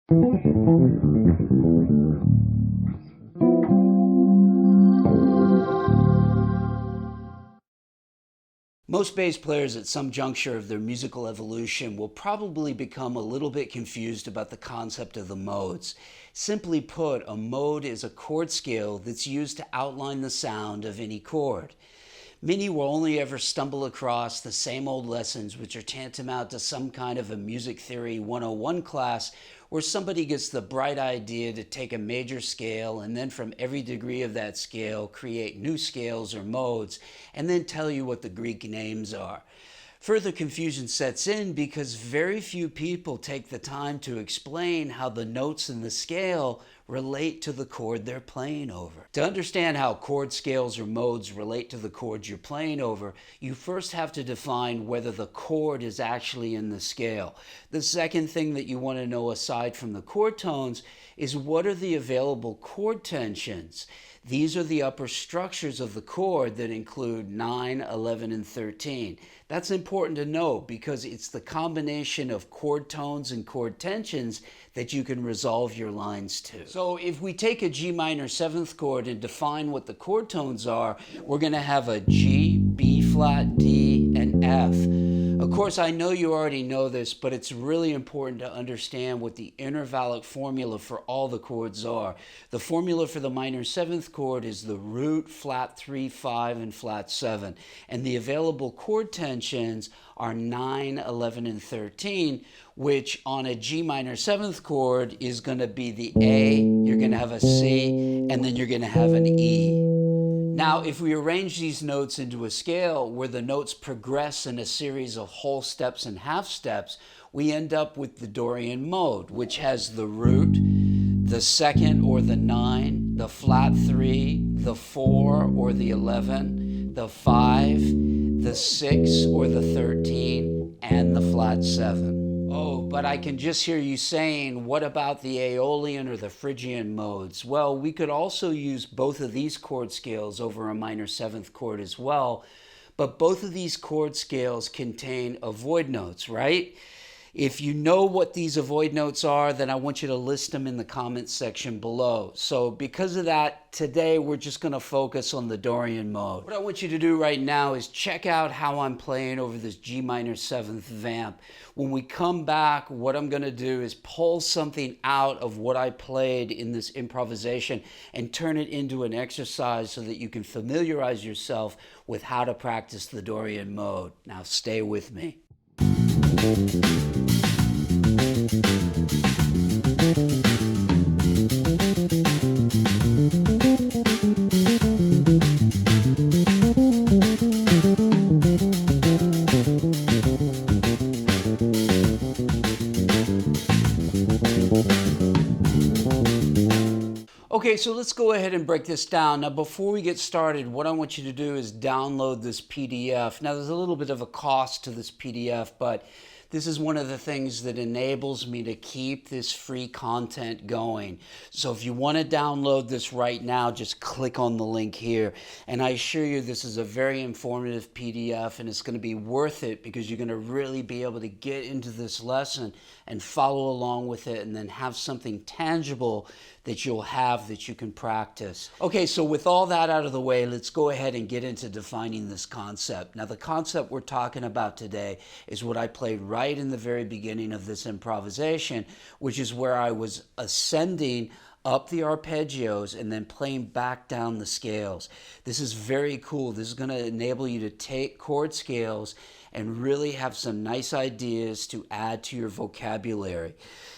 Most bass players at some juncture of their musical evolution will probably become a little bit confused about the concept of the modes. Simply put, a mode is a chord scale that's used to outline the sound of any chord. Many will only ever stumble across the same old lessons, which are tantamount to some kind of a music theory 101 class where somebody gets the bright idea to take a major scale and then from every degree of that scale create new scales or modes and then tell you what the Greek names are. Further confusion sets in because very few people take the time to explain how the notes in the scale relate to the chord they're playing over. To understand how chord scales or modes relate to the chords you're playing over, you first have to define whether the chord is actually in the scale. The second thing that you want to know aside from the chord tones is what are the available chord tensions. These are the upper structures of the chord that include 9, 11, and 13. That's important to know because it's the combination of chord tones and chord tensions that you can resolve your lines to. So if we take a G minor 7th chord and define what the chord tones are, we're going to have a G, B flat, D, and F. Of course, I know you already know this, but it's really important to understand what the intervallic formula for all the chords are. The formula for the minor 7th chord is the root, flat 3, 5, and flat 7. And the available chord tensions are 9, 11, and 13, which on a G minor 7th chord is going to be the A, you're going to have a C, and then you're going to have an E. Now, if we arrange these notes into a scale where the notes progress in a series of whole steps and half steps, we end up with the Dorian mode, which has the root, the 2nd or the 9, the flat 3, the 4 or the 11, the 5, the 6 or the 13, and the flat 7. Oh, but I can just hear you saying, what about the Aeolian or the Phrygian modes? Well, we could also use both of these chord scales over a minor 7th chord as well, but both of these chord scales contain avoid notes, right? If you know what these avoid notes are, then I want you to list them in the comments section below. So because of that, today we're just going to focus on the Dorian mode. What I want you to do right now is check out how I'm playing over this G minor 7th vamp. When we come back, what I'm going to do is pull something out of what I played in this improvisation and turn it into an exercise so that you can familiarize yourself with how to practice the Dorian mode. Now stay with me. Okay, so let's go ahead and break this down. Now, before we get started, what I want you to do is download this PDF. Now, there's a little bit of a cost to this PDF, but this is one of the things that enables me to keep this free content going. So if you want to download this right now, just click on the link here. And I assure you this is a very informative PDF and it's going to be worth it because you're going to really be able to get into this lesson and follow along with it and then have something tangible that you'll have that you can practice. Okay, so with all that out of the way, let's go ahead and get into defining this concept. Now, the concept we're talking about today is what I played right in the very beginning of this improvisation, which is where I was ascending up the arpeggios and then playing back down the scales. This is very cool. This is going to enable you to take chord scales and really have some nice ideas to add to your vocabulary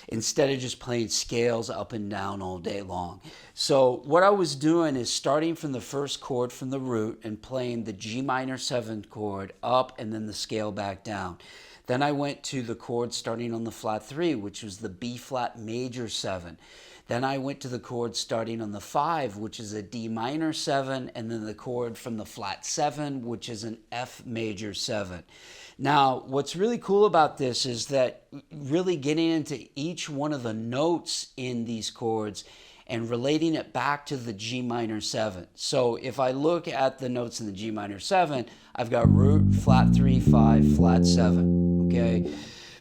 instead of just playing scales up and down all day long. So what I was doing is starting from the first chord from the root and playing the G minor 7th chord up and then the scale back down. Then I went to the chord starting on the flat 3, which was the B flat major 7. Then I went to the chord starting on the 5, which is a D minor 7, and then the chord from the flat 7, which is an F major 7. Now, what's really cool about this is that really getting into each one of the notes in these chords and relating it back to the G minor 7. So if I look at the notes in the G minor 7, I've got root, flat 3, 5, flat 7, okay?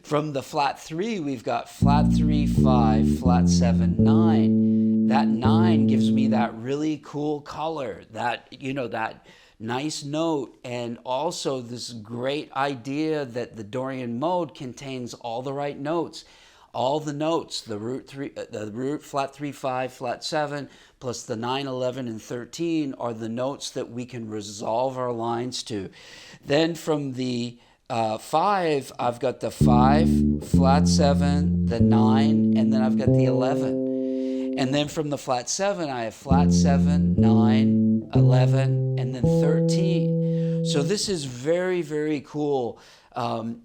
From the flat 3, we've got flat 3, 5, flat 7, 9. That 9 gives me that really cool color, that, that nice note, and also this great idea that the Dorian mode contains all the right notes. All the notes, the root, flat 3, 5, flat 7, plus the 9, 11, and 13 are the notes that we can resolve our lines to. Then from the 5, I've got the 5, flat 7, the 9, and then I've got the 11. And then from the flat 7, I have flat 7, 9, 11, and then 13. So this is very, very cool.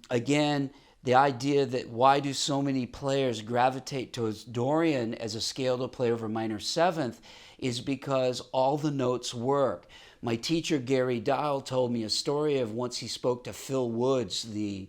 Again, the idea that why do so many players gravitate towards Dorian as a scale to play over minor 7th is because all the notes work. My teacher, Gary Dial, told me a story of once he spoke to Phil Woods, the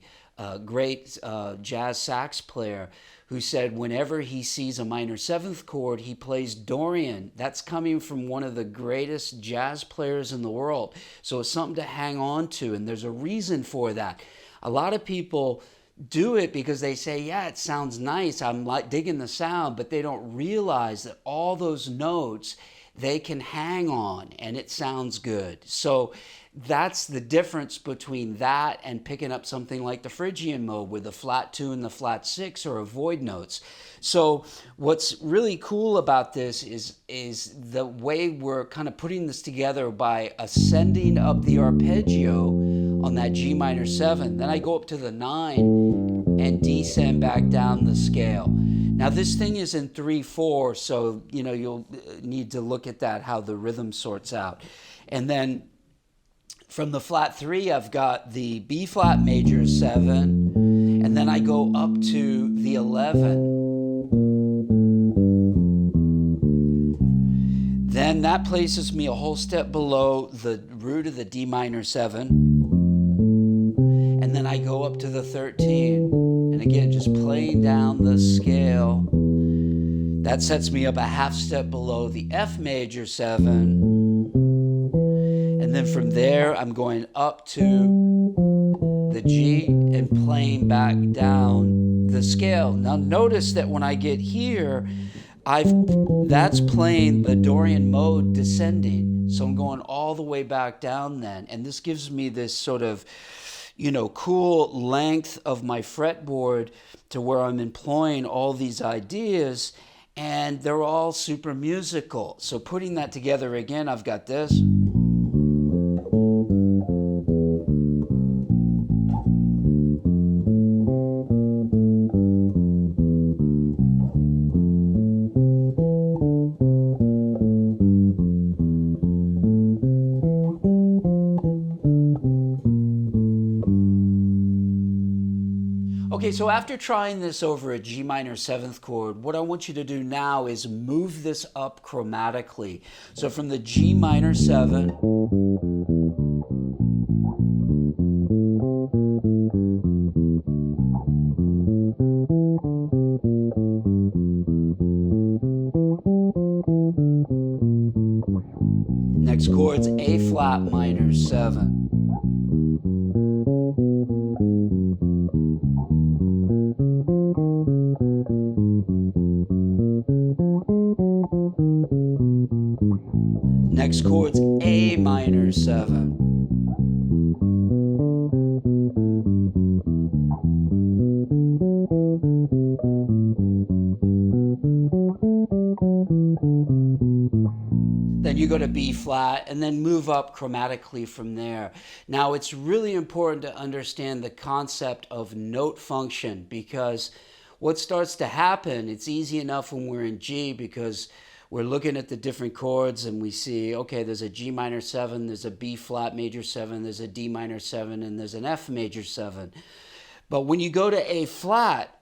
great jazz sax player, who said whenever he sees a minor 7th chord, he plays Dorian. That's coming from one of the greatest jazz players in the world. So it's something to hang on to, and there's a reason for that. A lot of people do it because they say, yeah, it sounds nice, I'm like digging the sound, but they don't realize that all those notes they can hang on and it sounds good. So that's the difference between that and picking up something like the Phrygian mode where the flat 2 and the flat 6 are avoid notes. So what's really cool about this is the way we're kind of putting this together by ascending up the arpeggio on that G minor 7. Then I go up to the 9 and descend back down the scale. Now this thing is in 3/4, so you'll need to look at that, how the rhythm sorts out. And then from the flat 3, I've got the B flat major 7, and then I go up to the 11. Then that places me a whole step below the root of the D minor 7. And then I go up to the 13. And again, just playing down the scale. That sets me up a half step below the F major 7. And then from there, I'm going up to the G and playing back down the scale. Now notice that when I get here, that's playing the Dorian mode descending. So I'm going all the way back down then. And this gives me this sort of, cool length of my fretboard to where I'm employing all these ideas, and they're all super musical. So putting that together again, I've got this. Okay, so after trying this over a G minor 7th chord, what I want you to do now is move this up chromatically. So from the G minor 7, next chord's A flat minor 7. Next chord's A minor 7. Then you go to B flat and then move up chromatically from there. Now it's really important to understand the concept of note function, because what starts to happen, it's easy enough when we're in G because we're looking at the different chords and we see, okay, there's a G minor 7, there's a B flat major 7, there's a D minor 7, and there's an F major 7. But when you go to A flat,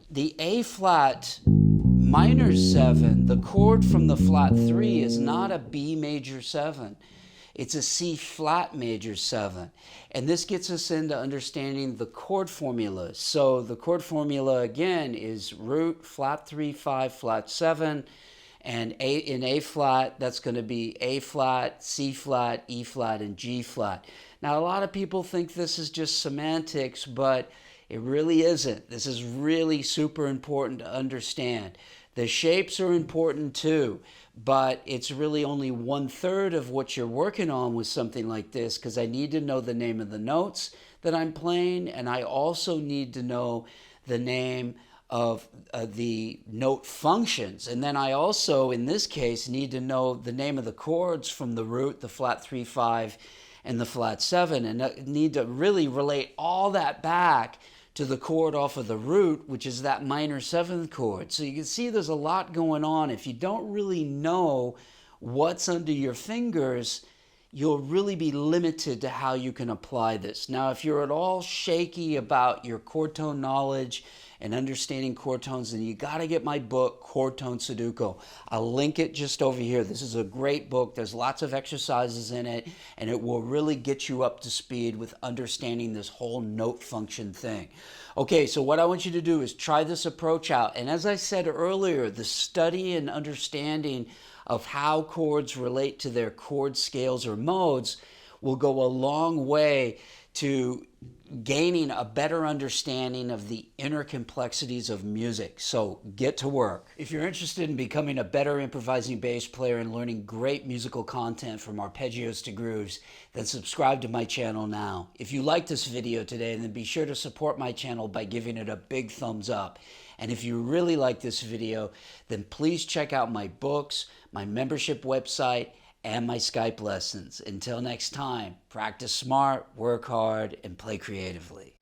the A flat minor 7, the chord from the flat 3 is not a B major 7. It's a C flat major 7. And this gets us into understanding the chord formula. So the chord formula again is root, flat 3, 5, flat 7. And in A flat, that's going to be A flat, C flat, E flat, and G flat. Now, a lot of people think this is just semantics, but It really isn't. This is really super important to understand. The shapes are important too, but it's really only 1/3 of what you're working on with something like this, because I need to know the name of the notes that I'm playing, and I also need to know the name of the note functions. And then I also, in this case, need to know the name of the chords from the root, the flat 3, 5, and the flat 7, and I need to really relate all that back to the chord off of the root, which is that minor 7th chord. So you can see there's a lot going on. If you don't really know what's under your fingers, you'll really be limited to how you can apply this. Now, if you're at all shaky about your chord tone knowledge and understanding chord tones, then you got to get my book, Chord Tone Sudoku. I'll link it just over here. This is a great book. There's lots of exercises in it, and it will really get you up to speed with understanding this whole note function thing. Okay, so what I want you to do is try this approach out. And as I said earlier, the study and understanding of how chords relate to their chord scales or modes will go a long way to gaining a better understanding of the inner complexities of music. So get to work. If you're interested in becoming a better improvising bass player and learning great musical content from arpeggios to grooves, then subscribe to my channel now. If you like this video today, then be sure to support my channel by giving it a big thumbs up. And if you really like this video, then please check out my books, my membership website, and my Skype lessons. Until next time, practice smart, work hard, and play creatively.